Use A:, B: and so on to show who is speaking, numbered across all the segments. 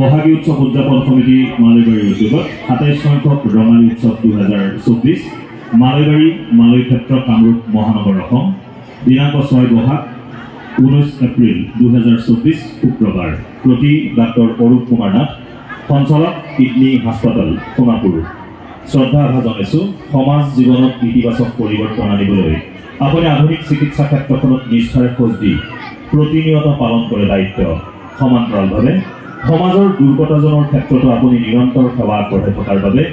A: বহাগী উৎসৱ উদযাপন সমিতি মালৈবাৰীৰ উদ্যোগত ২৭ সংখ্যক ৰঙালী উৎসৱ ২০২৪ মালৈবাৰী মালৈক্ষেত্ৰ কামৰূপ মহানগৰ অসম দিনাংক ৬ বহাগ ১৯ এপ্ৰিল ২০২৪ শুক্ৰবাৰ প্ৰতি ডাক্তৰ অৰূপ কুমাৰ নাথ সঞ্চালক কিডনী হাস্পাতাল সোণাপুৰ শ্ৰদ্ধা জনাইছোঁ সমাজ জীৱনত ইতিবাচক পৰিৱৰ্তন আনিবলৈ আপুনি আধুনিক চিকিৎসা ক্ষেত্ৰখনত নিষ্ঠাৰে খোজ দি প্ৰতিনিয়ত পালন কৰে দায়িত্ব সমান্তৰালভাৱে সমাজৰ দুৰ্গতজনৰ ক্ষেত্ৰতো আপুনি নিৰন্তৰ সেৱা আগবঢ়াই থকাৰ বাবে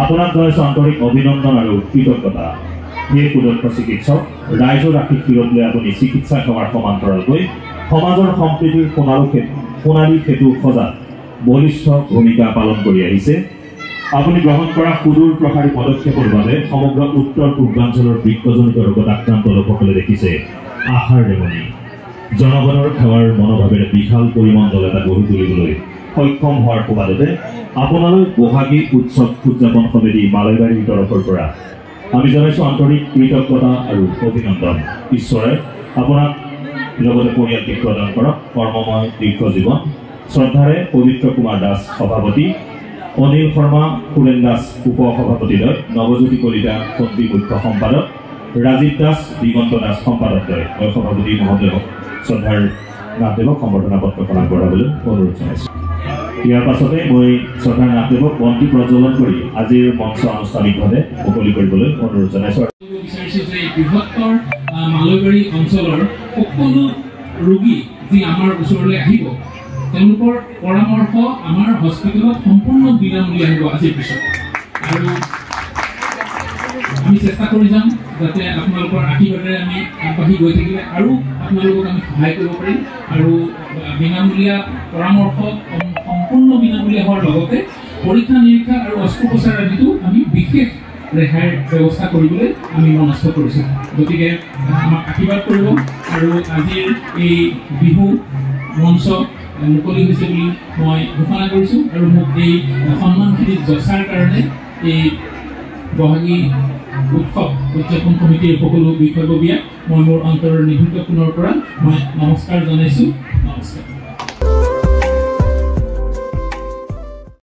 A: আপোনাক জনাইছোঁ আন্তৰিক অভিনন্দন আৰু কৃতজ্ঞতা সেই সুদক্ষ চিকিৎসক ৰাইজৰ আশীৰ্বাদ লৈ আপুনি চিকিৎসা সেৱাৰ সমান্তৰালকৈ সমাজৰ সম্প্ৰীতিৰ সোণালী সেতু সজাত বলিষ্ঠ ভূমিকা পালন কৰি আহিছে আপুনি গ্ৰহণ কৰা সুদূৰ প্ৰসাৰী পদক্ষেপৰ বাবে সমগ্ৰ উত্তৰ পূৰ্বাঞ্চলৰ বৃক্কজনিত ৰোগত আক্ৰান্ত লোকসকলে দেখিছে আশাৰ ৰেঙনি জনগণৰ সেৱাৰ মনোভাৱেৰে বিশাল পৰিমণ্ডল এটা গঢ়ি তুলিবলৈ সক্ষম হোৱাৰ সুবাদতে আপোনালৈ বহাগী উৎসৱ উদযাপন সমিতি মালৈবাৰীৰ তৰফৰ পৰা আমি জনাইছোঁ আন্তৰিক কৃতজ্ঞতা আৰু অভিনন্দন ঈশ্বৰে আপোনাক লগতে পৰিয়ালটিক প্ৰদান কৰক কৰ্মময় দীৰ্ঘ জীৱন শ্ৰদ্ধাৰে পবিত্ৰ কুমাৰ দাস সভাপতি অনিল শৰ্মা সুৰেন দাস উপ সভাপতিদ্বয় নৱজ্যোতি কলিতা কন্ত্ৰী মুখ্য সম্পাদক ৰাজীৱ দাস দিগন্ত দাস সম্পাদকদ্বয় মই সভাপতি মহোদয়ক শ্ৰদ্ধাৰ নাথদেৱক সম্বৰ্ধনা পত্ৰখন আগবঢ়াবলৈ অনুৰোধ জনাইছোঁ ইয়াৰ পাছতে মই শ্ৰদ্ধাৰ নাথদেৱক বন্তি প্ৰজ্বলন কৰি আজিৰ মঞ্চ আনুষ্ঠানিকভাৱে মুকলি কৰিবলৈ অনুৰোধ জনাইছোঁ
B: বিচাৰিছোঁ যে বৃহত্তৰ মালৈবাৰী অঞ্চলৰ সকলো ৰোগী যি আমাৰ ওচৰলৈ আহিব তেওঁলোকৰ পৰামৰ্শ আমাৰ হস্পিটেলত সম্পূৰ্ণ বিনামূলীয়া আহিব আজিৰ পিছত আৰু আমি চেষ্টা কৰি যাম যাতে আপোনালোকৰ আশীৰ্বাদেৰে আমি আগবাঢ়ি গৈ থাকিলে আৰু আপোনালোকক আমি সহায় কৰিব পাৰিম আৰু বিনামূলীয়া পৰামৰ্শ সম্পূৰ্ণ বিনামূলীয়া হোৱাৰ লগতে পৰীক্ষা নিৰীক্ষা আৰু অস্ত্ৰোপচাৰ আদিতো আমি বিশেষ ৰেহাইৰ ব্যৱস্থা কৰিবলৈ আমি মনস্থ কৰিছোঁ গতিকে আমাক আশীৰ্বাদ কৰিব আৰু আজিৰ এই বিহু মঞ্চ মুকলি হৈছে বুলি মই ঘোষণা কৰিছোঁ আৰু মোক এই সন্মানখিনিত যচাৰ কাৰণে এই বহাগী উৎসৱ উদযাপন সমিতিৰ সকলো বিষয়ববীয়া মই মোৰ অন্তৰৰ নিভৃত কোণৰ পৰা মই নমস্কাৰ জনাইছোঁ নমস্কাৰ